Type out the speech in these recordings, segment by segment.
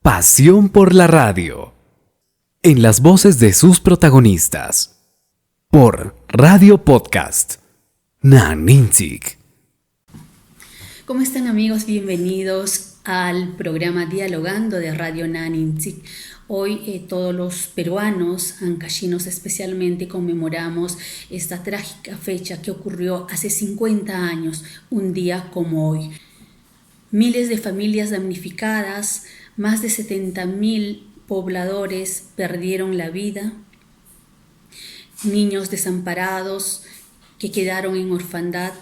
Pasión por la radio. En las voces de sus protagonistas. Por Radio Podcast. Naninchik. ¿Cómo están, amigos? Bienvenidos al programa Dialogando de Radio Naninchik. Hoy todos los peruanos, ancachinos especialmente, conmemoramos esta trágica fecha que ocurrió hace 50 años, un día como hoy. Miles de familias damnificadas, más de 70.000 pobladores perdieron la vida, niños desamparados que quedaron en orfandad.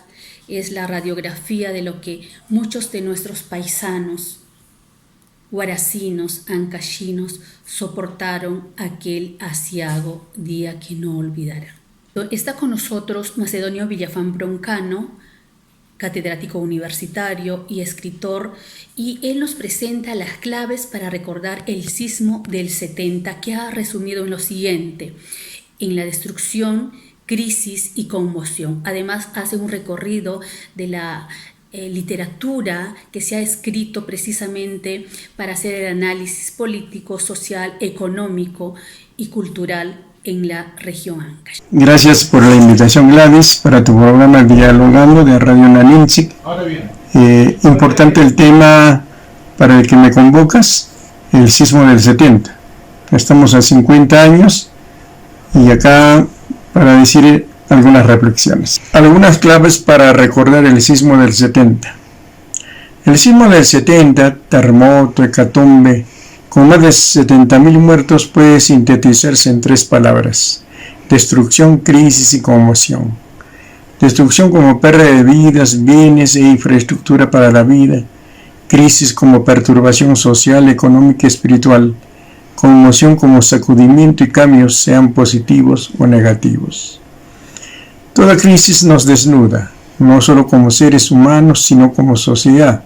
Es la radiografía de lo que muchos de nuestros paisanos, huaracinos, ancachinos, soportaron aquel aciago día que no olvidarán. Está con nosotros Macedonio Villafán Broncano, catedrático universitario y escritor, y él nos presenta las claves para recordar el sismo del 70, que ha resumido en lo siguiente: en la destrucción, crisis y conmoción. Además hace un recorrido de la literatura que se ha escrito precisamente para hacer el análisis político, social, económico y cultural en la región Ancash. Gracias por la invitación, Gladys, para tu programa Dialogando de Radio Naninchik. Importante el tema para el que me convocas, el sismo del 70. Estamos a 50 años y acá para decir algunas reflexiones. Algunas claves para recordar el sismo del 70. El sismo del 70, terremoto, hecatombe, con más de 70.000 muertos, puede sintetizarse en 3 palabras: destrucción, crisis y conmoción. Destrucción como pérdida de vidas, bienes e infraestructura para la vida. Crisis como perturbación social, económica y espiritual. Conmoción como sacudimiento y cambios, sean positivos o negativos. Toda crisis nos desnuda, no solo como seres humanos, sino como sociedad,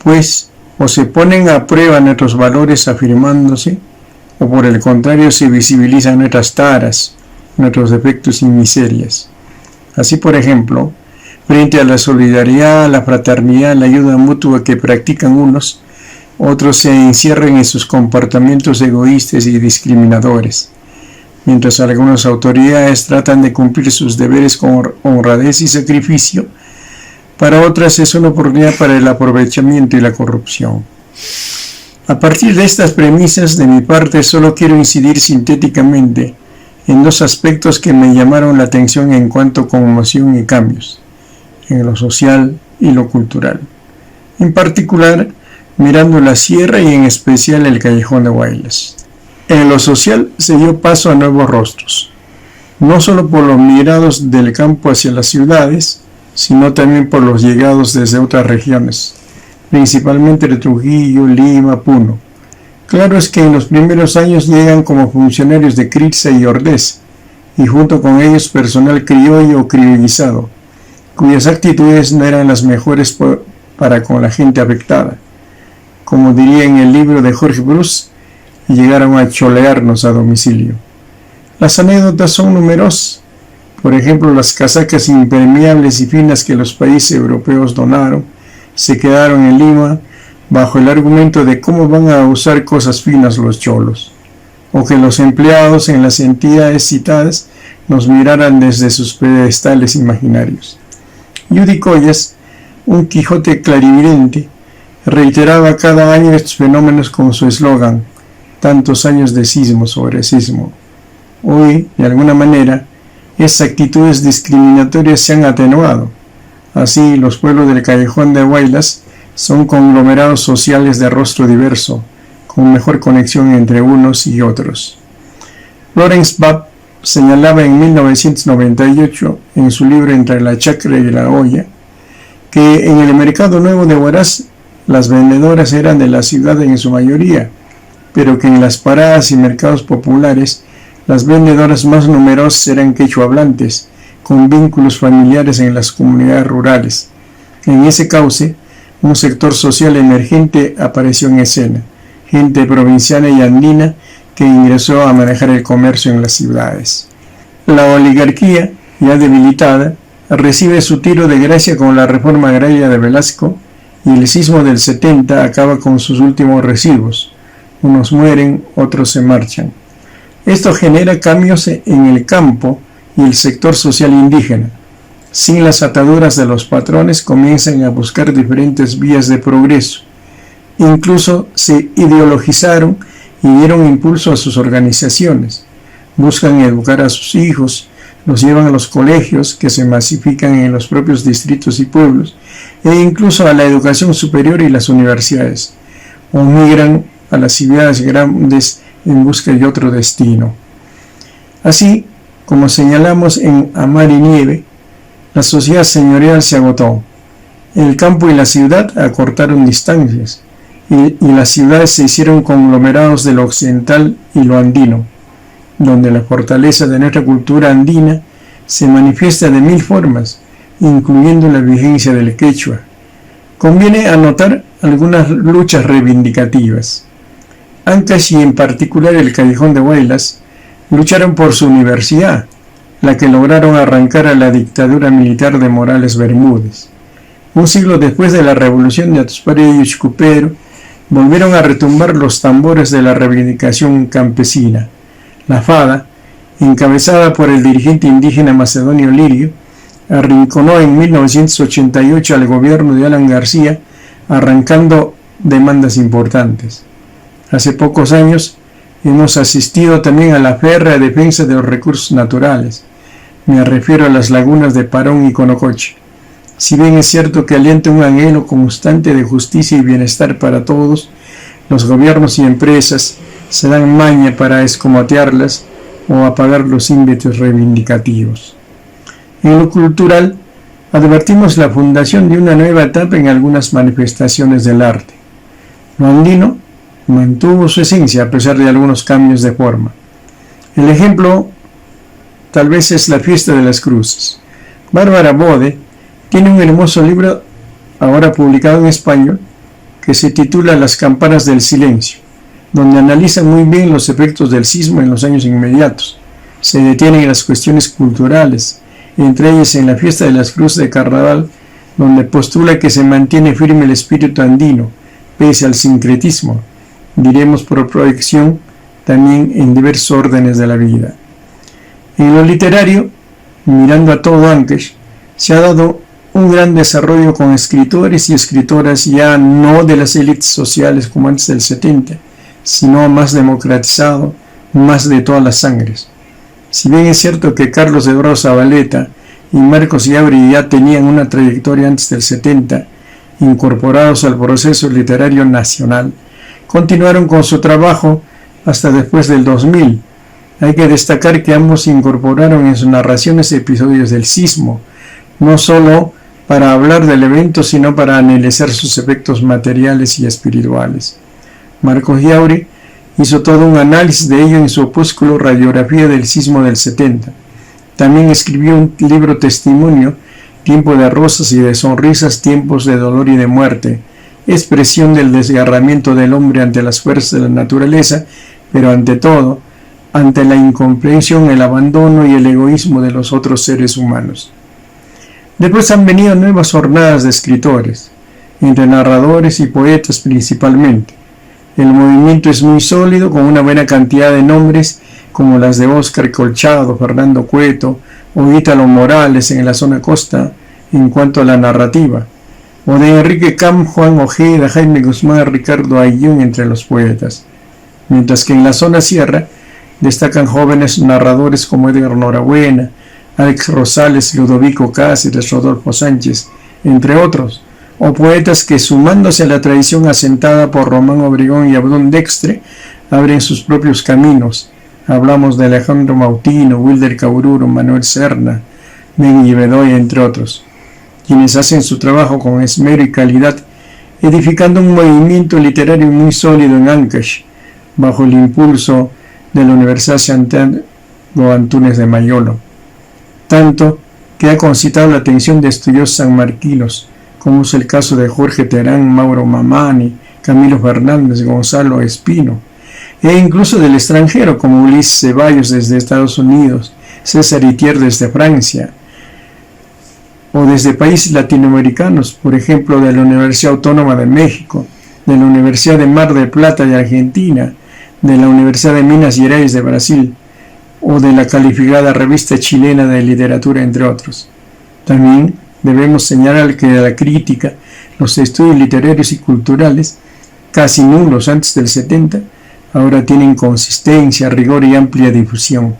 pues o se ponen a prueba nuestros valores afirmándose, o por el contrario se visibilizan nuestras taras, nuestros defectos y miserias. Así, por ejemplo, frente a la solidaridad, la fraternidad, la ayuda mutua que practican unos, otros se encierran en sus comportamientos egoístas y discriminadores, mientras algunas autoridades tratan de cumplir sus deberes con honradez y sacrificio. Para otras es una oportunidad para el aprovechamiento y la corrupción. A partir de estas premisas, de mi parte, solo quiero incidir sintéticamente en 2 aspectos que me llamaron la atención en cuanto a conmoción y cambios, en lo social y lo cultural. En particular, mirando la sierra y en especial el Callejón de Huaylas. En lo social se dio paso a nuevos rostros, no solo por los migrados del campo hacia las ciudades, sino también por los llegados desde otras regiones, principalmente de Trujillo, Lima, Puno. Claro es que en los primeros años llegan como funcionarios de Critza y Ordez, y junto con ellos personal criollo o criollizado, cuyas actitudes no eran las mejores para con la gente afectada. Como diría en el libro de Jorge Bruce, llegaron a cholearnos a domicilio. Las anécdotas son numerosas. Por ejemplo, las casacas impermeables y finas que los países europeos donaron se quedaron en Lima bajo el argumento de cómo van a usar cosas finas los cholos, o que los empleados en las entidades citadas nos miraran desde sus pedestales imaginarios. Judy Collas, un Quijote clarividente, reiteraba cada año estos fenómenos con su eslogan: tantos años de sismo sobre sismo. Hoy, de alguna manera, esas actitudes discriminatorias se han atenuado. Así, los pueblos del Callejón de Huaylas son conglomerados sociales de rostro diverso, con mejor conexión entre unos y otros. Lawrence Babb señalaba en 1998, en su libro Entre la chacra y la olla, que en el mercado nuevo de Huaraz las vendedoras eran de la ciudad en su mayoría, pero que en las paradas y mercados populares las vendedoras más numerosas eran quechua hablantes, con vínculos familiares en las comunidades rurales. En ese cauce, un sector social emergente apareció en escena, gente provinciana y andina que ingresó a manejar el comercio en las ciudades. La oligarquía, ya debilitada, recibe su tiro de gracia con la reforma agraria de Velasco y el sismo del 70 acaba con sus últimos residuos, unos mueren, otros se marchan. Esto genera cambios en el campo y el sector social indígena. Sin las ataduras de los patrones, comienzan a buscar diferentes vías de progreso. Incluso se ideologizaron y dieron impulso a sus organizaciones. Buscan educar a sus hijos, los llevan a los colegios que se masifican en los propios distritos y pueblos, e incluso a la educación superior y las universidades, o migran a las ciudades grandes en busca de otro destino. Así, como señalamos en Amar y Nieve, la sociedad señorial se agotó. El campo y la ciudad acortaron distancias, y las ciudades se hicieron conglomerados de lo occidental y lo andino, donde la fortaleza de nuestra cultura andina se manifiesta de 1000 formas, incluyendo la vigencia del quechua. Conviene anotar algunas luchas reivindicativas. Ancash y en particular el Callejón de Huaylas lucharon por su universidad, la que lograron arrancar a la dictadura militar de Morales Bermúdez. Un siglo después de la revolución de Atuspari y Ushcupero, volvieron a retumbar los tambores de la reivindicación campesina. La FADA, encabezada por el dirigente indígena Macedonio Lirio, arrinconó en 1988 al gobierno de Alan García, arrancando demandas importantes. Hace pocos años hemos asistido también a la férrea defensa de los recursos naturales. Me refiero a las lagunas de Parón y Conocoche. Si bien es cierto que alienta un anhelo constante de justicia y bienestar para todos, los gobiernos y empresas se dan maña para escomotearlas o apagar los ímpetus reivindicativos. En lo cultural, advertimos la fundación de una nueva etapa en algunas manifestaciones del arte. Lo andino mantuvo su esencia a pesar de algunos cambios de forma. El ejemplo tal vez es la Fiesta de las Cruces. Bárbara Bode tiene un hermoso libro, ahora publicado en español, que se titula Las campanas del silencio, donde analiza muy bien los efectos del sismo en los años inmediatos. Se detienen en las cuestiones culturales, entre ellas en la Fiesta de las Cruces de Carnaval, donde postula que se mantiene firme el espíritu andino, pese al sincretismo, diremos por proyección, también en diversos órdenes de la vida. En lo literario, mirando a todo Ancash, se ha dado un gran desarrollo con escritores y escritoras ya no de las élites sociales como antes del 70, sino más democratizado, más de todas las sangres. Si bien es cierto que Carlos de Bravo Zabaleta y Marcos Yauri ya tenían una trayectoria antes del 70, incorporados al proceso literario nacional, continuaron con su trabajo hasta después del 2000. Hay que destacar que ambos incorporaron en sus narraciones episodios del sismo, no solo para hablar del evento, sino para analizar sus efectos materiales y espirituales. Marcos Yauri hizo todo un análisis de ello en su opúsculo Radiografía del Sismo del 70. También escribió un libro testimonio, Tiempo de rosas y de sonrisas, tiempos de dolor y de muerte, expresión del desgarramiento del hombre ante las fuerzas de la naturaleza, pero ante todo, ante la incomprensión, el abandono y el egoísmo de los otros seres humanos. Después han venido nuevas jornadas de escritores, entre narradores y poetas principalmente. El movimiento es muy sólido, con una buena cantidad de nombres como las de Óscar Colchado, Fernando Cueto o Ítalo Morales en la zona costa en cuanto a la narrativa, o de Enrique Camp, Juan Ojeda, Jaime Guzmán, Ricardo Ayllón entre los poetas, mientras que en la zona sierra destacan jóvenes narradores como Edgar Norabuena, Alex Rosales, Ludovico Cáceres, Rodolfo Sánchez, entre otros, o poetas que, sumándose a la tradición asentada por Román Obregón y Abdón Dextre, abren sus propios caminos. Hablamos de Alejandro Mautino, Wilder Caururo, Manuel Serna, Benny Bedoya, entre otros, quienes hacen su trabajo con esmero y calidad, edificando un movimiento literario muy sólido en Ancash, bajo el impulso de la Universidad Santiago Antúnez de Mayolo, tanto que ha concitado la atención de estudiosos sanmarquinos, como es el caso de Jorge Terán, Mauro Mamani, Camilo Fernández, Gonzalo Espino, e incluso del extranjero como Ulises Ceballos desde Estados Unidos, César Itier desde Francia, o desde países latinoamericanos, por ejemplo de la Universidad Autónoma de México, de la Universidad de Mar del Plata de Argentina, de la Universidad de Minas Gerais de Brasil o de la calificada Revista Chilena de Literatura, entre otros. También debemos señalar que la crítica, los estudios literarios y culturales, casi nulos antes del 70, ahora tienen consistencia, rigor y amplia difusión.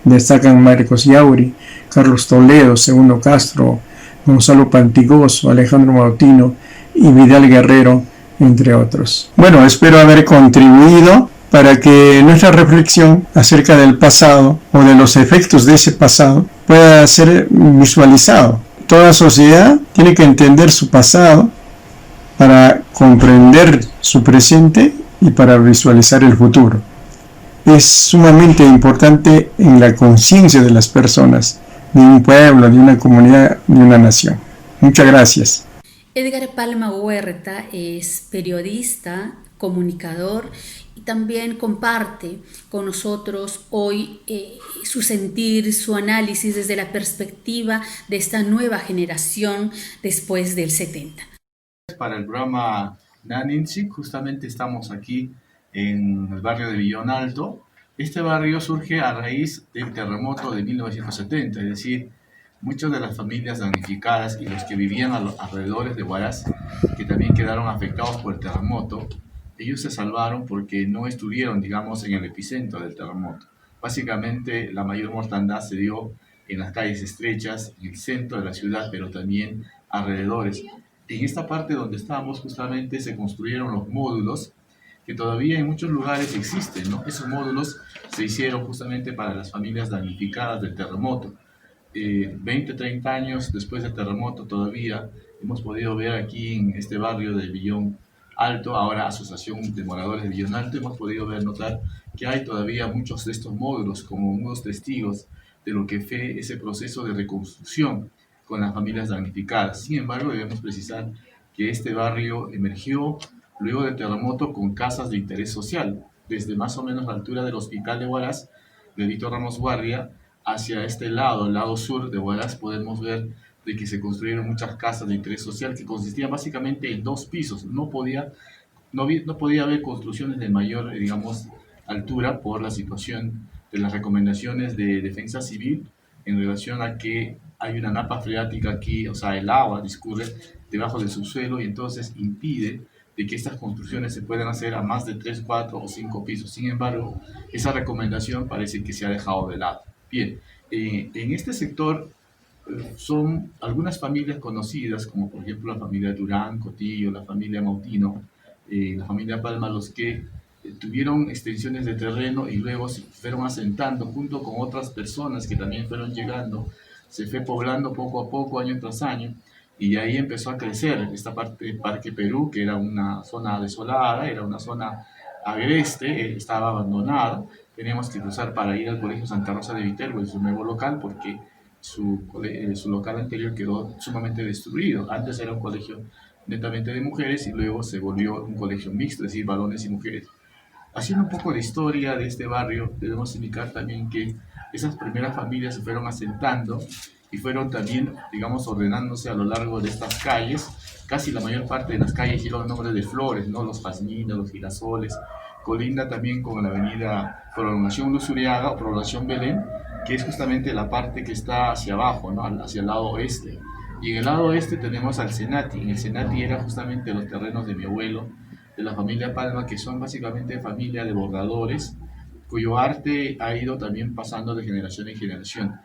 Destacan Marcos Yauri, Carlos Toledo, Segundo Castro, Gonzalo Pantigoso, Alejandro Mautino y Vidal Guerrero, entre otros. Bueno, espero haber contribuido para que nuestra reflexión acerca del pasado o de los efectos de ese pasado pueda ser visualizado. Toda sociedad tiene que entender su pasado para comprender su presente y para visualizar el futuro. Es sumamente importante en la conciencia de las personas, de un pueblo, de una comunidad, de una nación. Muchas gracias. Edgar Palma Huerta es periodista, comunicador y también comparte con nosotros hoy su sentir, su análisis desde la perspectiva de esta nueva generación después del 70. Para el programa Naninchik, justamente estamos aquí en el barrio de Villón Alto. Este barrio surge a raíz del terremoto de 1970, es decir, muchas de las familias damnificadas y los que vivían a los alrededores de Huaraz, que también quedaron afectados por el terremoto, ellos se salvaron porque no estuvieron, digamos, en el epicentro del terremoto. Básicamente, la mayor mortandad se dio en las calles estrechas, en el centro de la ciudad, pero también alrededores. En esta parte donde estábamos justamente se construyeron los módulos que todavía en muchos lugares existen, ¿no? Esos módulos se hicieron justamente para las familias damnificadas del terremoto. 20, 30 años después del terremoto todavía hemos podido ver aquí en este barrio de Villón Alto, ahora Asociación de Moradores de Villón Alto, hemos podido ver, notar que hay todavía muchos de estos módulos como unos testigos de lo que fue ese proceso de reconstrucción con las familias damnificadas. Sin embargo, debemos precisar que este barrio emergió luego del terremoto con casas de interés social, desde más o menos la altura del Hospital de Huaraz, de Víctor Ramos Guardia, hacia este lado, el lado sur de Huaraz, podemos ver de que se construyeron muchas casas de interés social que consistían básicamente en 2 pisos. No podía haber construcciones de mayor, digamos, altura por la situación de las recomendaciones de defensa civil en relación a que hay una napa freática aquí, o sea, el agua discurre debajo del subsuelo y entonces impide de que estas construcciones se puedan hacer a más de 3, 4 o 5 pisos. Sin embargo, esa recomendación parece que se ha dejado de lado. Bien, en este sector son algunas familias conocidas, como por ejemplo la familia Durán, Cotillo, la familia Mautino, la familia Palma, los que tuvieron extensiones de terreno y luego se fueron asentando junto con otras personas que también fueron llegando, se fue poblando poco a poco, año tras año, y ahí empezó a crecer esta parte del Parque Perú, que era una zona desolada, era una zona agreste, estaba abandonada. Teníamos que cruzar para ir al Colegio Santa Rosa de Viterbo, en su nuevo local, porque su local anterior quedó sumamente destruido. Antes era un colegio netamente de mujeres y luego se volvió un colegio mixto, es decir, varones y mujeres. Haciendo un poco de historia de este barrio, debemos indicar también que esas primeras familias se fueron asentando y fueron también, digamos, ordenándose a lo largo de estas calles. Casi la mayor parte de las calles llevan nombres de flores, ¿no? Los jazmines, los girasoles. Colinda también con la avenida Prolongación Luzuriaga o Prolongación Belén, que es justamente la parte que está hacia abajo, ¿no? Hacia el lado oeste. Y en el lado oeste tenemos al Senati. En el Senati era justamente los terrenos de mi abuelo, de la familia Palma, que son básicamente familia de bordadores, cuyo arte ha ido también pasando de generación en generación.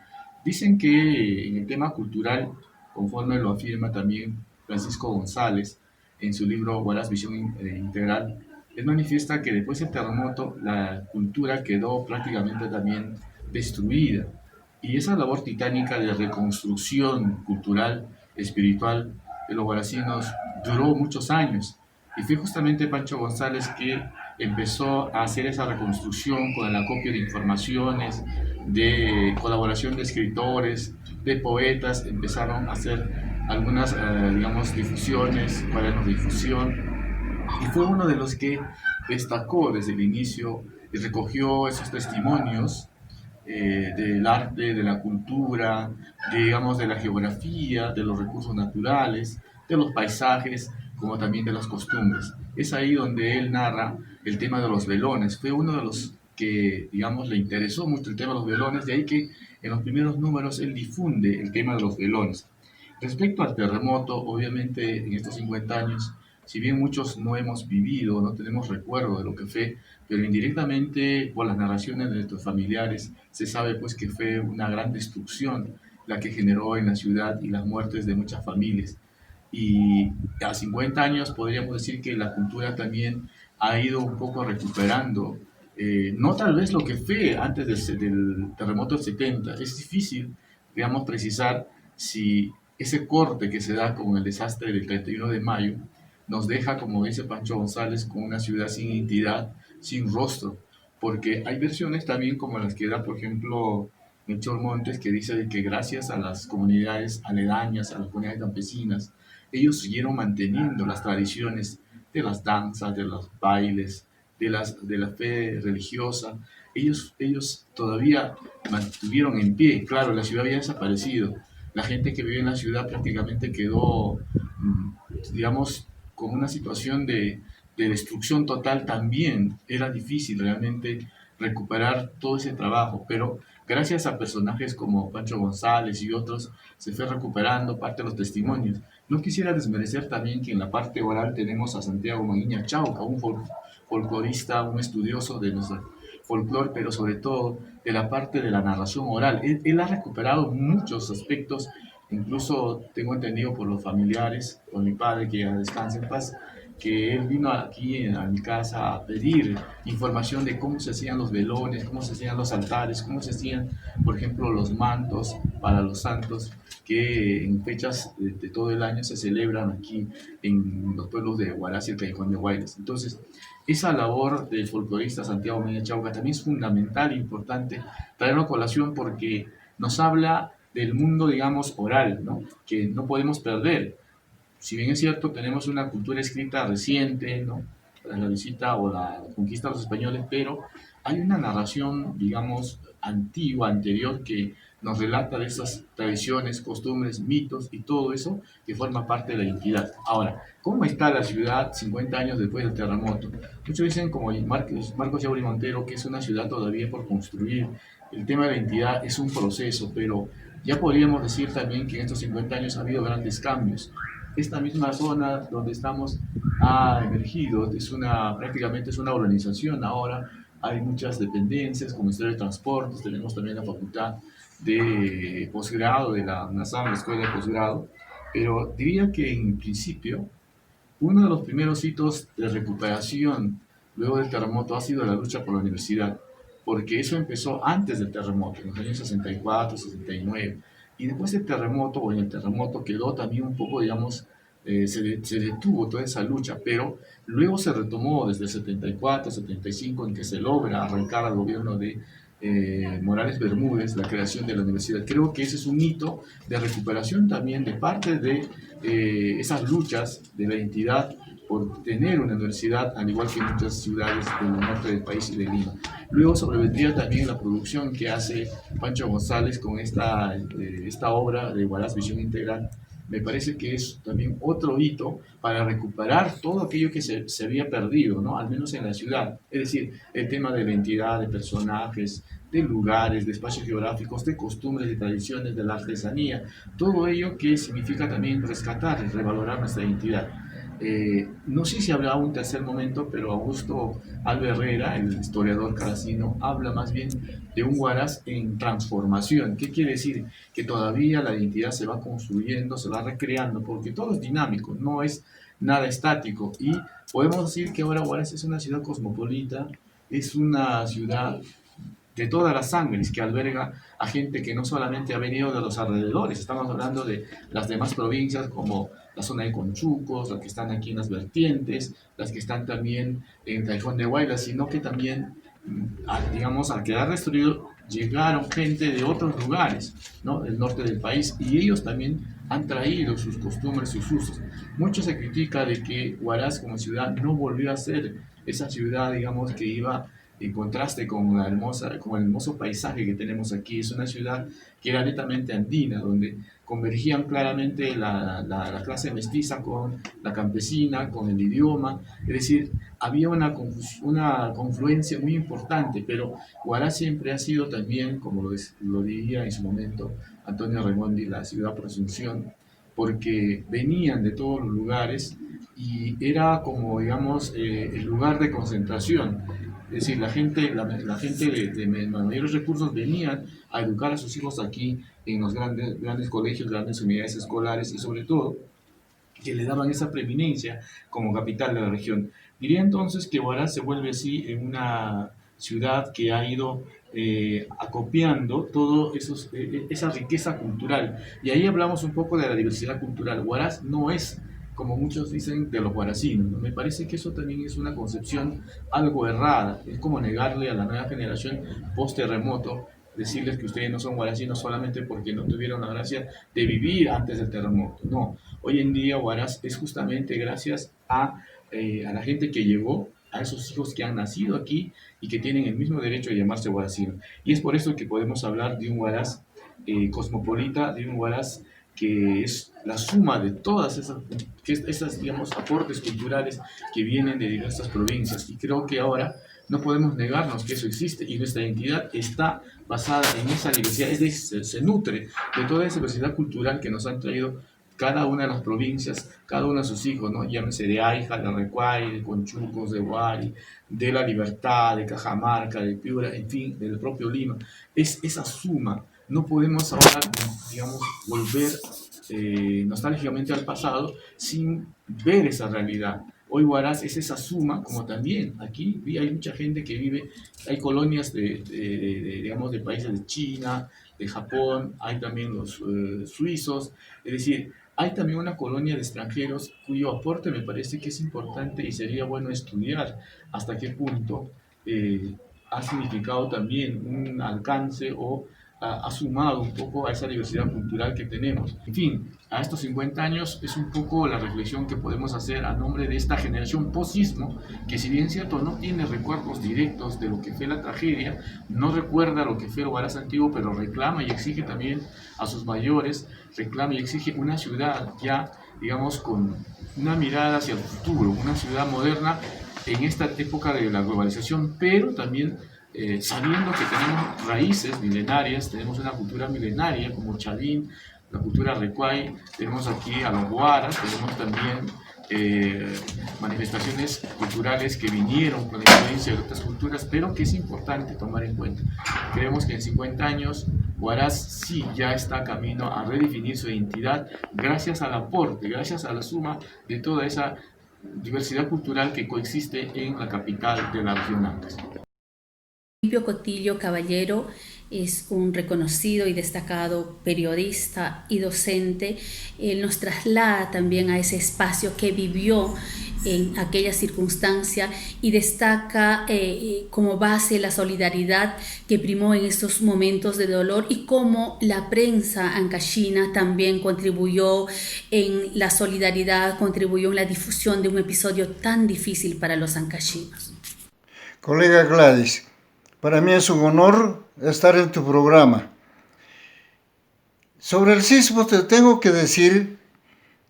Dicen que en el tema cultural, conforme lo afirma también Francisco González en su libro Huaraz Visión Integral, él manifiesta que después del terremoto la cultura quedó prácticamente también destruida. Y esa labor titánica de reconstrucción cultural, espiritual de los guaracinos duró muchos años. Y fue justamente Pancho González que empezó a hacer esa reconstrucción con el acopio de informaciones, de colaboración de escritores, de poetas, empezaron a hacer algunas, digamos, difusiones, cuadernos de difusión, y fue uno de los que destacó desde el inicio y recogió esos testimonios del arte, de la cultura, digamos, de la geografía, de los recursos naturales, de los paisajes, como también de las costumbres. Es ahí donde él narra el tema de los velones. Fue uno de los que, digamos, le interesó mucho el tema de los velones, de ahí que en los primeros números él difunde el tema de los velones. Respecto al terremoto, obviamente en estos 50 años, si bien muchos no hemos vivido, no tenemos recuerdo de lo que fue, pero indirectamente por las narraciones de nuestros familiares se sabe pues que fue una gran destrucción la que generó en la ciudad y las muertes de muchas familias. Y a 50 años podríamos decir que la cultura también ha ido un poco recuperando, no tal vez lo que fue antes del terremoto del 70. Es difícil, digamos, precisar si ese corte que se da con el desastre del 31 de mayo nos deja, como dice Pancho González, con una ciudad sin identidad, sin rostro, porque hay versiones también como las que da, por ejemplo, Melchor Montes, que dice que gracias a las comunidades aledañas, a las comunidades campesinas, ellos siguieron manteniendo las tradiciones de las danzas, de los bailes, de la fe religiosa. Ellos todavía mantuvieron en pie. Claro, la ciudad había desaparecido. La gente que vive en la ciudad prácticamente quedó, digamos, con una situación de destrucción total. También era difícil realmente recuperar todo ese trabajo, pero gracias a personajes como Pancho González y otros se fue recuperando parte de los testimonios. No quisiera desmerecer también que en la parte oral tenemos a Santiago Maguiña Chauca, un folclorista, un estudioso de nuestro folclore, pero sobre todo de la parte de la narración oral. Él ha recuperado muchos aspectos, incluso tengo entendido por los familiares, por mi padre, que ya descansa en paz, que él vino aquí a mi casa a pedir información de cómo se hacían los velones, cómo se hacían los altares, cómo se hacían, por ejemplo, los mantos para los santos, que en fechas de todo el año se celebran aquí en los pueblos de Huaraz y el Callejón de Guaylas. Entonces, esa labor del folclorista Santiago Maguiña Chauca también es fundamental e importante traerlo a colación porque nos habla del mundo, digamos, oral, ¿no? Que no podemos perder. Si bien es cierto, tenemos una cultura escrita reciente, ¿no? Tras la visita o la conquista de los españoles, pero hay una narración, digamos, antigua, anterior, que nos relata de esas tradiciones, costumbres, mitos y todo eso que forma parte de la identidad. Ahora, ¿cómo está la ciudad 50 años después del terremoto? Muchos dicen, como Marcos Yauri Montero, que es una ciudad todavía por construir. El tema de la identidad es un proceso, pero ya podríamos decir también que en estos 50 años ha habido grandes cambios. Esta misma zona donde estamos ha emergido, prácticamente es una urbanización ahora, hay muchas dependencias como Ministerio de Transportes, tenemos también la facultad de posgrado de la UNASAM, la escuela de posgrado, pero diría que en principio uno de los primeros hitos de recuperación luego del terremoto ha sido la lucha por la universidad, porque eso empezó antes del terremoto, en los años 64, 69, y después del terremoto, o en el terremoto quedó también un poco, digamos, se detuvo toda esa lucha, pero luego se retomó desde el 74, 75, en que se logra arrancar al gobierno de Morales Bermúdez la creación de la universidad. Creo que ese es un hito de recuperación también de parte de esas luchas de la entidad por tener una universidad, al igual que en muchas ciudades del norte del país y de Lima. Luego sobrevendría también la producción que hace Pancho González con esta obra de Huaraz Visión Integral. Me parece que es también otro hito para recuperar todo aquello que se había perdido, ¿no? Al menos en la ciudad. Es decir, el tema de la identidad, de personajes, de lugares, de espacios geográficos, de costumbres, de tradiciones, de la artesanía, todo ello que significa también rescatar y revalorar nuestra identidad. No sé si habrá un tercer momento, pero Augusto Alba Herrera, el historiador caracino, habla más bien de un Huaraz en transformación. ¿Qué quiere decir? Que todavía la identidad se va construyendo, se va recreando, porque todo es dinámico, no es nada estático. Y podemos decir que ahora Huaraz es una ciudad cosmopolita, es una ciudad de todas las sangres, que alberga a gente que no solamente ha venido de los alrededores, estamos hablando de las demás provincias como la zona de Conchucos, las que están aquí en las vertientes, las que están también en Callejón de Guaylas, sino que también, digamos, al quedar destruido, llegaron gente de otros lugares, ¿no? Del norte del país, y ellos también han traído sus costumbres, sus usos. Mucho se critica de que Huaraz como ciudad no volvió a ser esa ciudad, digamos, que iba en contraste con con el hermoso paisaje que tenemos aquí. Es una ciudad que era netamente andina, donde convergían claramente la clase mestiza con la campesina, con el idioma, es decir, había una confluencia muy importante, pero Huaraz siempre ha sido también, como lo diría en su momento Antonio Raimondi, la ciudad por asunción, porque venían de todos los lugares y era como, digamos, el lugar de concentración. Es decir, la gente de mayores recursos venían a educar a sus hijos aquí en los grandes colegios, grandes unidades escolares y sobre todo que le daban esa preeminencia como capital de la región. Diría entonces que Huaraz se vuelve así en una ciudad que ha ido acopiando toda esa riqueza cultural. Y ahí hablamos un poco de la diversidad cultural. Huaraz no es, como muchos dicen, de los huaracinos, ¿no? Me parece que eso también es una concepción algo errada. Es como negarle a la nueva generación post-terremoto, decirles que ustedes no son huaracinos solamente porque no tuvieron la gracia de vivir antes del terremoto. No, hoy en día Huaraz es justamente gracias a la gente que llegó, a esos hijos que han nacido aquí y que tienen el mismo derecho de llamarse huaracino. Y es por eso que podemos hablar de un Huaraz cosmopolita, de un Huaraz que es la suma de todas esas, digamos, aportes culturales que vienen de diversas provincias. Y creo que ahora no podemos negarnos que eso existe y nuestra identidad está basada en esa diversidad, es decir, se nutre de toda esa diversidad cultural que nos han traído cada una de las provincias, cada uno de sus hijos, ¿no? Llámese de Aija, de Recuay, de Conchucos, de Huari, de La Libertad, de Cajamarca, de Piura, en fin, del propio Lima. Es esa suma. No podemos ahora, digamos, volver nostálgicamente al pasado sin ver esa realidad. Hoy Huaraz es esa suma, como también aquí hay mucha gente que vive, hay colonias digamos, de países de China, de Japón, hay también los suizos, es decir, hay también una colonia de extranjeros cuyo aporte me parece que es importante y sería bueno estudiar hasta qué punto ha significado también un alcance o ha sumado un poco a esa diversidad cultural que tenemos. En fin, a estos 50 años es un poco la reflexión que podemos hacer a nombre de esta generación post-sismo, que si bien cierto no tiene recuerdos directos de lo que fue la tragedia, no recuerda lo que fue el Huaraz antiguo, pero reclama y exige también a sus mayores, reclama y exige una ciudad ya, digamos, con una mirada hacia el futuro, una ciudad moderna en esta época de la globalización, pero también sabiendo que tenemos raíces milenarias, tenemos una cultura milenaria como Chalín, la cultura Recuay, tenemos aquí a los Huaras, tenemos también manifestaciones culturales que vinieron con la influencia de otras culturas, pero que es importante tomar en cuenta. Creemos que en 50 años Huaraz sí ya está camino a redefinir su identidad gracias al aporte, gracias a la suma de toda esa diversidad cultural que coexiste en la capital de la región Andes. Limpio Cotillo Caballero es un reconocido y destacado periodista y docente. Él nos traslada también a ese espacio que vivió en aquella circunstancia y destaca como base la solidaridad que primó en estos momentos de dolor y cómo la prensa ancashina también contribuyó en la solidaridad, contribuyó en la difusión de un episodio tan difícil para los ancashinos. Colega Gladys, para mí es un honor estar en tu programa. Sobre el sismo te tengo que decir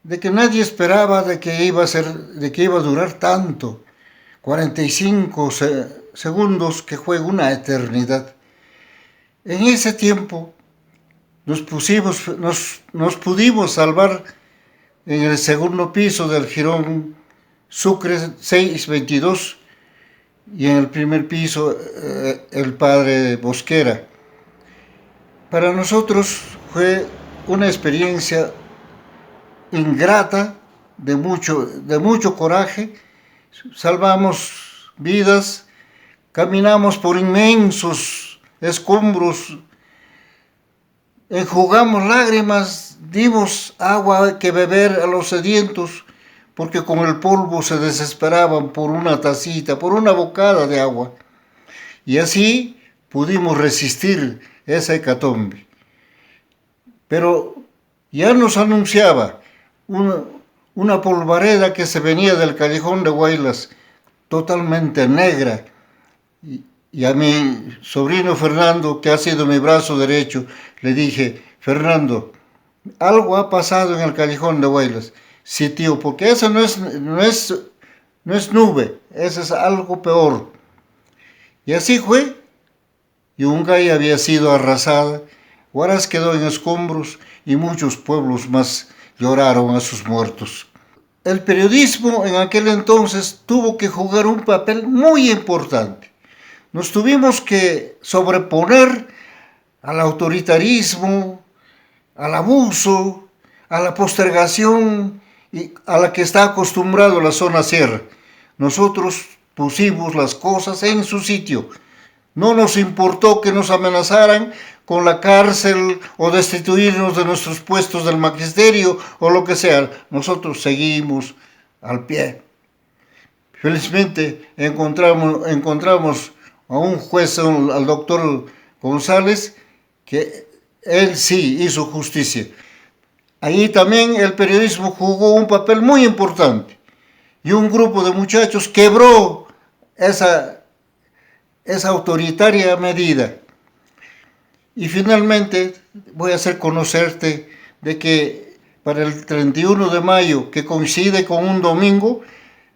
de que nadie esperaba de que iba a durar tanto, 45 segundos, que fue una eternidad. En ese tiempo nos pudimos salvar en el segundo piso del jirón Sucre 622 y en el primer piso el padre Bosquera. Para nosotros fue una experiencia ingrata, de mucho coraje. Salvamos vidas, caminamos por inmensos escombros, enjugamos lágrimas, dimos agua que beber a los sedientos, porque con el polvo se desesperaban por una tacita, por una bocada de agua. Y así pudimos resistir esa hecatombe. Pero ya nos anunciaba una polvareda que se venía del callejón de Huaylas, totalmente negra, Y a mi sobrino Fernando, que ha sido mi brazo derecho, le dije, Fernando, algo ha pasado en el Callejón de Huaylas. Sí, tío, porque eso no es nube, eso es algo peor. Y así fue. Yungay había sido arrasada, Huaraz quedó en escombros y muchos pueblos más lloraron a sus muertos. El periodismo en aquel entonces tuvo que jugar un papel muy importante. Nos tuvimos que sobreponer al autoritarismo, al abuso, a la postergación y a la que está acostumbrado la zona sierra. Nosotros pusimos las cosas en su sitio. No nos importó que nos amenazaran con la cárcel o destituirnos de nuestros puestos del magisterio o lo que sea. Nosotros seguimos al pie. Felizmente encontramos a un juez, al doctor González, que él sí hizo justicia. Ahí también el periodismo jugó un papel muy importante. Y un grupo de muchachos quebró esa autoritaria medida. Y finalmente voy a hacer conocerte de que para el 31 de mayo, que coincide con un domingo,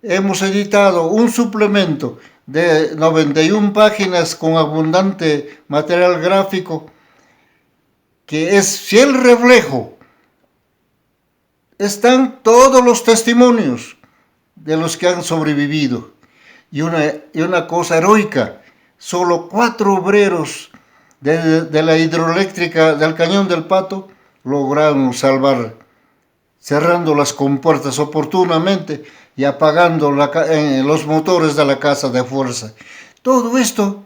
hemos editado un suplemento de 91 páginas con abundante material gráfico que es fiel reflejo. Están todos los testimonios de los que han sobrevivido. Y una cosa heroica, solo 4 obreros de la hidroeléctrica del Cañón del Pato lograron salvar, cerrando las compuertas oportunamente y apagando los motores de la casa de fuerza. Todo esto,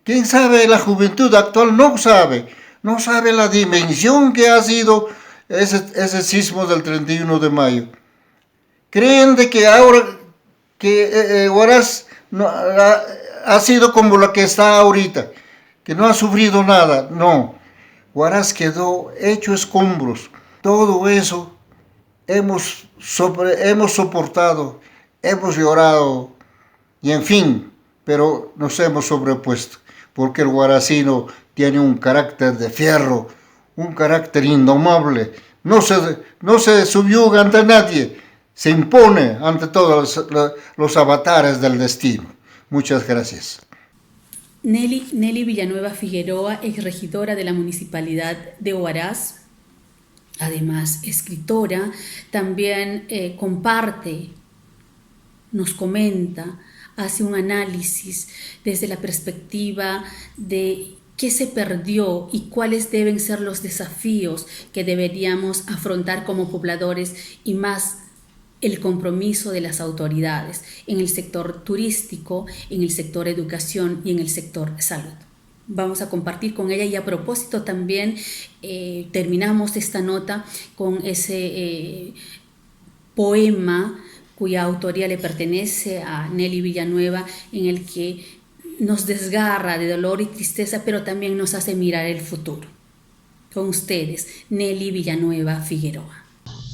¿quién sabe? La juventud actual no sabe la dimensión que ha sido ese sismo del 31 de mayo. Creen de que ahora que Huaraz ha sido como la que está ahorita, que no ha sufrido nada. No, Huaraz quedó hecho escombros. Todo eso hemos soportado, hemos llorado y en fin, pero nos hemos sobrepuesto, porque el huaracino tiene un carácter de fierro, un carácter indomable, no se subyuga ante nadie, se impone ante todos los avatares del destino. Muchas gracias. Nelly Villanueva Figueroa, exregidora de la Municipalidad de Huaraz, además escritora, también comparte, nos comenta, hace un análisis desde la perspectiva de qué se perdió y cuáles deben ser los desafíos que deberíamos afrontar como pobladores y más el compromiso de las autoridades en el sector turístico, en el sector educación y en el sector salud. Vamos a compartir con ella y a propósito también terminamos esta nota con ese poema cuya autoría le pertenece a Nelly Villanueva, en el que nos desgarra de dolor y tristeza, pero también nos hace mirar el futuro. Con ustedes, Nelly Villanueva Figueroa.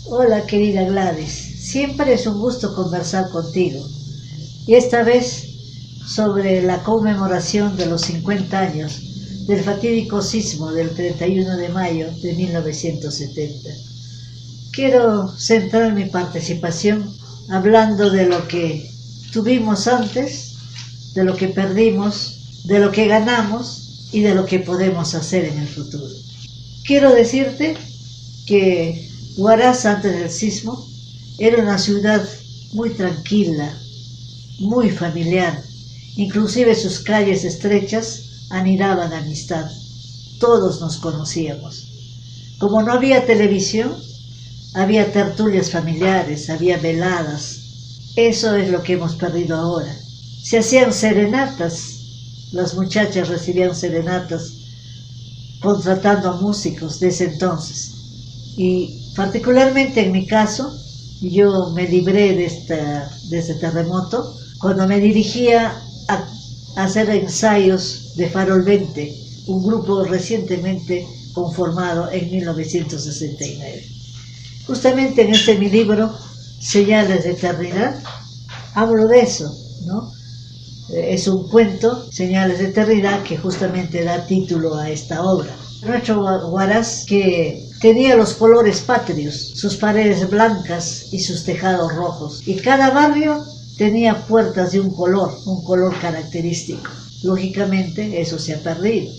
Hola querida Gladys, siempre es un gusto conversar contigo. Y esta vez sobre la conmemoración de los 50 años del fatídico sismo del 31 de mayo de 1970. Quiero centrar mi participación hablando de lo que tuvimos antes, de lo que perdimos, de lo que ganamos y de lo que podemos hacer en el futuro. Quiero decirte que Huaraz antes del sismo era una ciudad muy tranquila, muy familiar. Inclusive sus calles estrechas anidaban amistad. Todos nos conocíamos. Como no había televisión, había tertulias familiares, había veladas. Eso es lo que hemos perdido ahora. Se hacían serenatas. Las muchachas recibían serenatas contratando a músicos de ese entonces. Y particularmente en mi caso, yo me libré de este terremoto cuando me dirigía a hacer ensayos de Farol 20, un grupo recientemente conformado en 1969. Justamente en mi libro, Señales de Eternidad, hablo de eso, ¿no? Es un cuento, Señales de Eternidad, que justamente da título a esta obra. Nuestro Huaraz, que tenía los colores patrios, sus paredes blancas y sus tejados rojos, y cada barrio tenía puertas de un color característico. Lógicamente eso se ha perdido.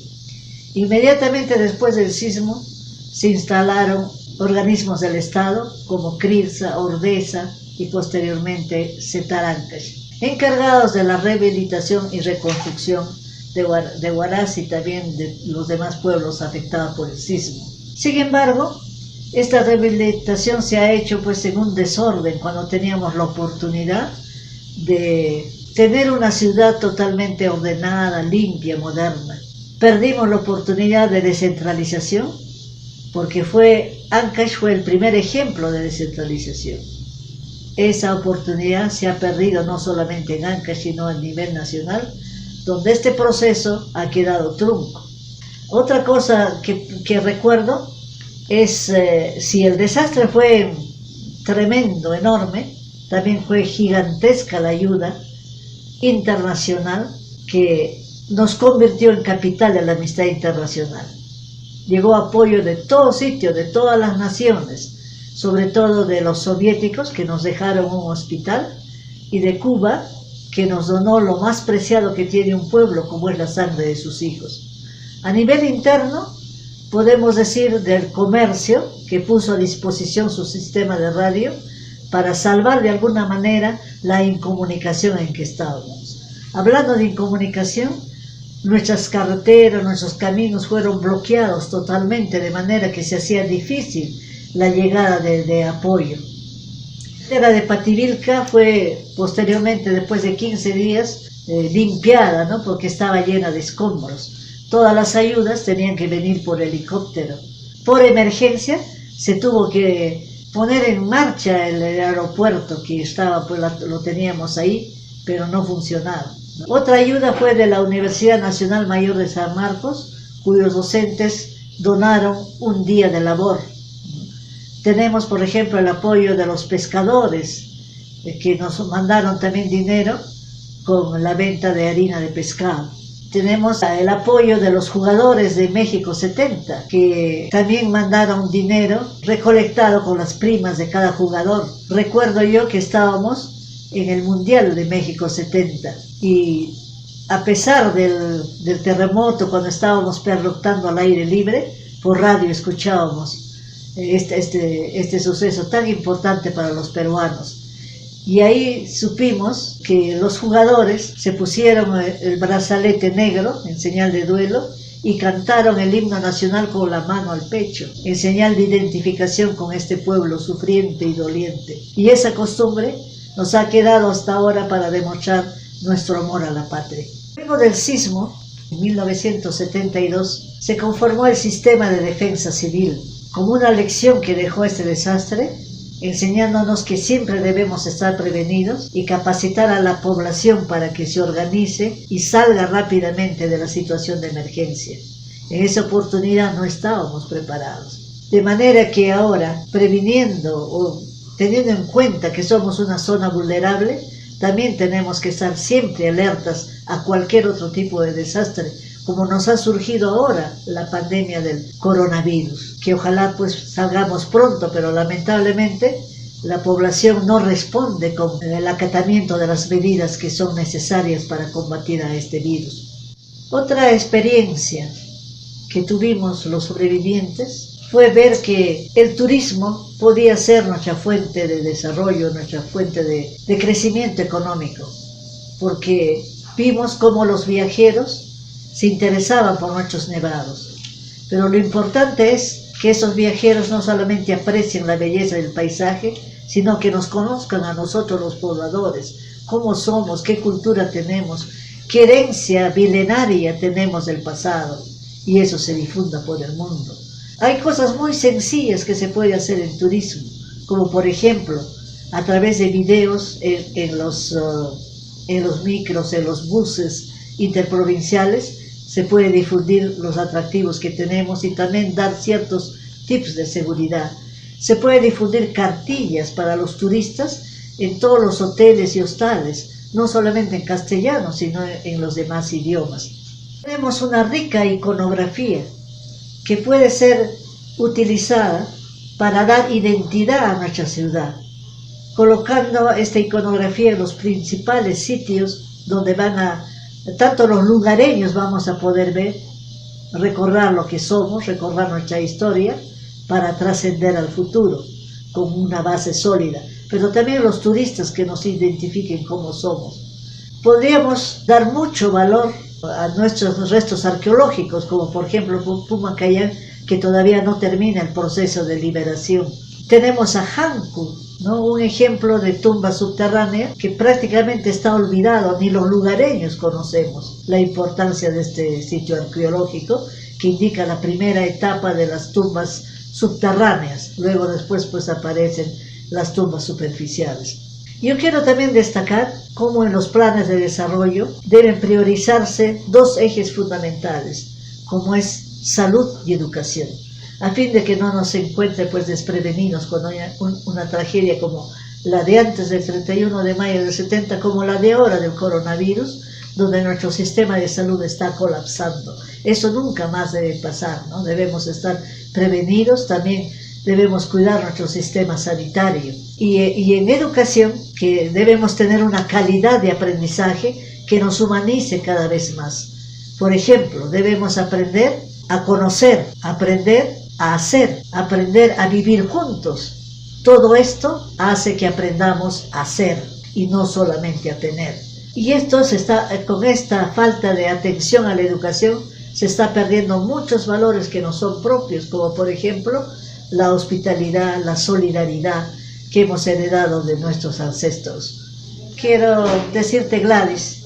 Inmediatamente después del sismo se instalaron organismos del Estado como CRIRSA, Ordesa y posteriormente Setarancash, encargados de la rehabilitación y reconstrucción de Huaraz y también de los demás pueblos afectados por el sismo. Sin embargo, esta rehabilitación se ha hecho pues en un desorden cuando teníamos la oportunidad de tener una ciudad totalmente ordenada, limpia, moderna. Perdimos la oportunidad de descentralización porque Ancash fue el primer ejemplo de descentralización. Esa oportunidad se ha perdido no solamente en Ancash, sino a nivel nacional, donde este proceso ha quedado trunco. Otra cosa que recuerdo es, si el desastre fue tremendo, enorme, también fue gigantesca la ayuda internacional que nos convirtió en capital de la amistad internacional. Llegó apoyo de todo sitio, de todas las naciones, sobre todo de los soviéticos que nos dejaron un hospital y de Cuba que nos donó lo más preciado que tiene un pueblo, como es la sangre de sus hijos. A nivel interno, podemos decir del comercio, que puso a disposición su sistema de radio para salvar de alguna manera la incomunicación en que estábamos. Hablando de incomunicación, nuestras carreteras, nuestros caminos fueron bloqueados totalmente, de manera que se hacía difícil la llegada de apoyo. La carretera de Pativilca fue posteriormente, después de 15 días, limpiada, ¿no? Porque estaba llena de escombros. Todas las ayudas tenían que venir por helicóptero. Por emergencia se tuvo que poner en marcha el aeropuerto que estaba, pues lo teníamos ahí, pero no funcionaba. Otra ayuda fue de la Universidad Nacional Mayor de San Marcos, cuyos docentes donaron un día de labor. Tenemos, por ejemplo, el apoyo de los pescadores, que nos mandaron también dinero con la venta de harina de pescado. Tenemos el apoyo de los jugadores de México 70, que también mandaron dinero recolectado con las primas de cada jugador. Recuerdo yo que estábamos en el Mundial de México 70 y a pesar del terremoto, cuando estábamos pernoctando al aire libre, por radio escuchábamos este suceso tan importante para los peruanos. Y ahí supimos que los jugadores se pusieron el brazalete negro en señal de duelo y cantaron el himno nacional con la mano al pecho, en señal de identificación con este pueblo sufriente y doliente. Y esa costumbre nos ha quedado hasta ahora para demostrar nuestro amor a la patria. Luego del sismo, en 1972, se conformó el sistema de defensa civil, como una lección que dejó este desastre, enseñándonos que siempre debemos estar prevenidos y capacitar a la población para que se organice y salga rápidamente de la situación de emergencia. En esa oportunidad no estábamos preparados. De manera que ahora, previniendo o teniendo en cuenta que somos una zona vulnerable, también tenemos que estar siempre alertas a cualquier otro tipo de desastre, como nos ha surgido ahora la pandemia del coronavirus, que ojalá pues salgamos pronto, pero lamentablemente la población no responde con el acatamiento de las medidas que son necesarias para combatir a este virus. Otra experiencia que tuvimos los sobrevivientes fue ver que el turismo podía ser nuestra fuente de desarrollo, nuestra fuente de crecimiento económico, porque vimos cómo los viajeros se interesaban por nuestros nevados. Pero lo importante es que esos viajeros no solamente aprecien la belleza del paisaje, sino que nos conozcan a nosotros los pobladores, cómo somos, qué cultura tenemos, qué herencia milenaria tenemos del pasado, y eso se difunda por el mundo. Hay cosas muy sencillas que se puede hacer en turismo, como por ejemplo, a través de videos en los micros, en los buses interprovinciales, se puede difundir los atractivos que tenemos y también dar ciertos tips de seguridad. Se puede difundir cartillas para los turistas en todos los hoteles y hostales, no solamente en castellano, sino en los demás idiomas. Tenemos una rica iconografía que puede ser utilizada para dar identidad a nuestra ciudad, colocando esta iconografía en los principales sitios donde tanto los lugareños vamos a poder ver, recordar lo que somos, recordar nuestra historia, para trascender al futuro con una base sólida, pero también los turistas que nos identifiquen como somos. Podríamos dar mucho valor a nuestros restos arqueológicos, como por ejemplo Pumancayán, que todavía no termina el proceso de liberación. Tenemos a Jancu, ¿no? Un ejemplo de tumba subterránea que prácticamente está olvidado, ni los lugareños conocemos la importancia de este sitio arqueológico, que indica la primera etapa de las tumbas subterráneas. Luego después pues aparecen las tumbas superficiales. Yo quiero también destacar cómo en los planes de desarrollo deben priorizarse dos ejes fundamentales, como es salud y educación, a fin de que no nos encuentre pues desprevenidos cuando haya una tragedia como la de antes del 31 de mayo del 70, como la de ahora del coronavirus, donde nuestro sistema de salud está colapsando. Eso nunca más debe pasar, ¿no? Debemos estar prevenidos, también debemos cuidar nuestro sistema sanitario. Y en educación, que debemos tener una calidad de aprendizaje que nos humanice cada vez más. Por ejemplo, debemos aprender a conocer, aprender a hacer, aprender a vivir juntos. Todo esto hace que aprendamos a ser y no solamente a tener. Y con esta falta de atención a la educación, se está perdiendo muchos valores que nos son propios, como por ejemplo la hospitalidad, la solidaridad que hemos heredado de nuestros ancestros. Quiero decirte, Gladys,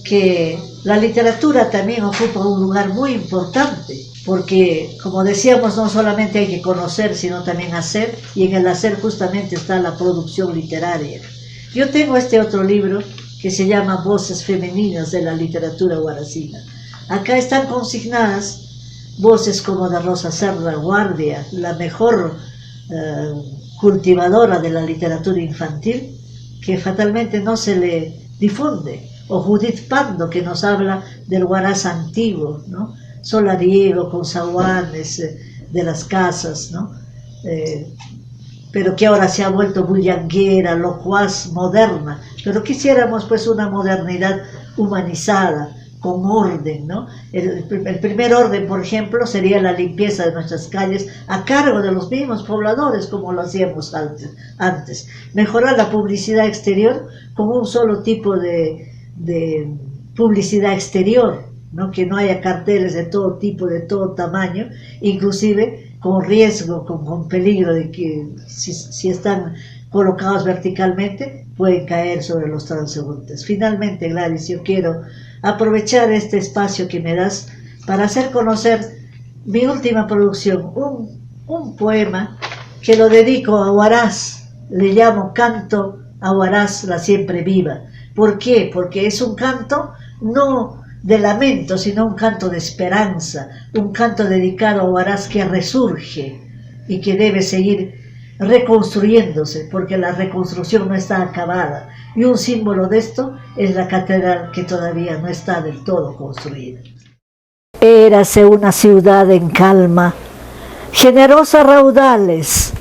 que la literatura también ocupa un lugar muy importante, porque, como decíamos, no solamente hay que conocer, sino también hacer, y en el hacer justamente está la producción literaria. Yo tengo este otro libro que se llama Voces Femeninas de la Literatura Guaracina. Acá están consignadas voces como de Rosa Cerda Guardia, la mejor cultivadora de la literatura infantil, que fatalmente no se le difunde, o Judith Pando, que nos habla del Huaraz antiguo, ¿no? Solariego, con zaguanes de las casas, ¿no? Pero que ahora se ha vuelto bullanguera, locuaz, moderna. Pero quisiéramos pues una modernidad humanizada, con orden, ¿no? El primer orden, por ejemplo, sería la limpieza de nuestras calles a cargo de los mismos pobladores, como lo hacíamos antes. Mejorar la publicidad exterior con un solo tipo de publicidad exterior, ¿no? Que no haya carteles de todo tipo, de todo tamaño, inclusive con riesgo, con peligro de que si están colocados verticalmente pueden caer sobre los transeúntes. Finalmente, Gladys, yo quiero aprovechar este espacio que me das para hacer conocer mi última producción, un poema que lo dedico a Huaraz, le llamo Canto a Huaraz la siempre viva. ¿Por qué? Porque es un canto no de lamento, sino un canto de esperanza, un canto dedicado a Huaraz que resurge y que debe seguir reconstruyéndose, porque la reconstrucción no está acabada, y un símbolo de esto es la catedral, que todavía no está del todo construida. Érase una ciudad en calma, generosa raudales,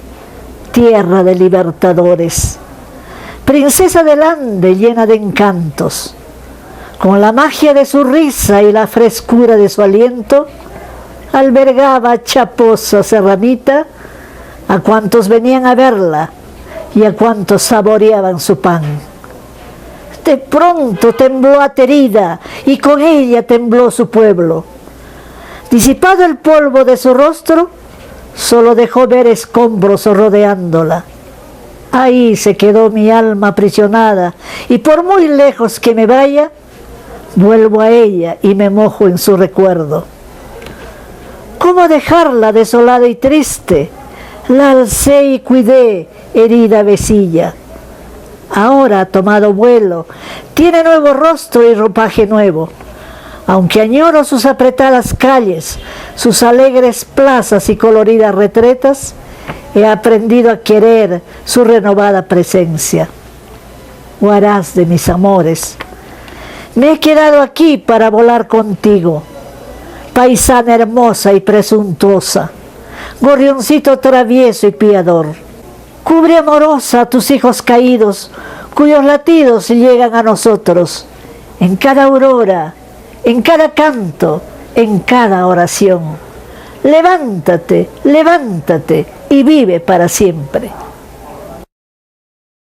tierra de libertadores, princesa del Ande llena de encantos, con la magia de su risa y la frescura de su aliento, albergaba chaposa serranita a cuantos venían a verla y a cuantos saboreaban su pan. De pronto tembló aterida y con ella tembló su pueblo. Disipado el polvo de su rostro, solo dejó ver escombros rodeándola. Ahí se quedó mi alma aprisionada, y por muy lejos que me vaya, vuelvo a ella y me mojo en su recuerdo. ¿Cómo dejarla desolada y triste? La alcé y cuidé, herida vecilla. Ahora ha tomado vuelo, tiene nuevo rostro y ropaje nuevo. Aunque añoro sus apretadas calles, sus alegres plazas y coloridas retretas, he aprendido a querer su renovada presencia. huaraz de mis amores. Me he quedado aquí para volar contigo, paisana hermosa y presuntuosa, gorrioncito travieso y piador. Cubre amorosa a tus hijos caídos, cuyos latidos llegan a nosotros, en cada aurora, en cada canto, en cada oración. Levántate, levántate y vive para siempre.